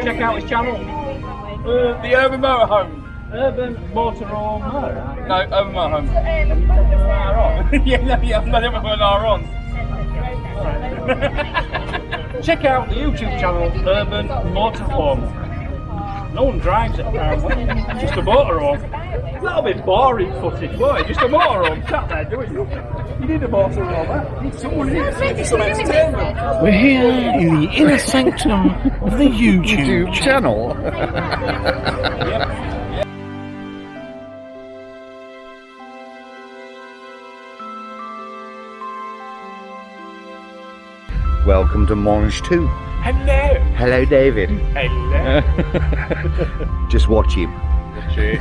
Check out his channel. The Urban Motorhome. Urban Motorhome. No, Urban Motorhome. Yeah, I've never heard our on. Check out the YouTube channel Urban Motorhome. No one drives it apparently. It's just a motorhome. A little bit boring footage, boy. Just a motorhome sat there doing nothing. You need a motorhome. Someone needs some entertainment. We're here in the inner sanctum of the YouTube channel. Welcome to Mange 2. Hello. Hello, David. Hello. Just watch him. Watch it.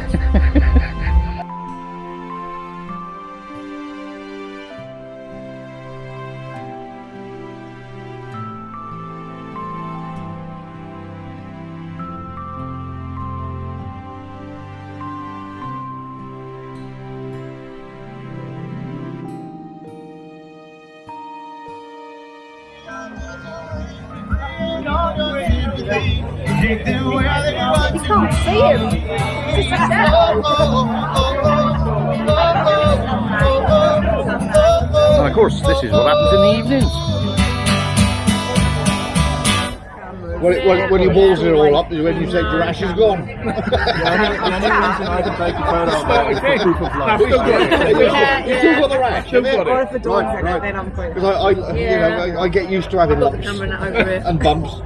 You can't see him. It's a And of course, this is what happens in the evenings. When your balls are all up, is when you say your ash is gone. The only reason I can take a photo of that is for proof of life. You still got the rash, Or if the dog's in it, then I'm quite. Because I get used to having lumps Camera over it. and bumps.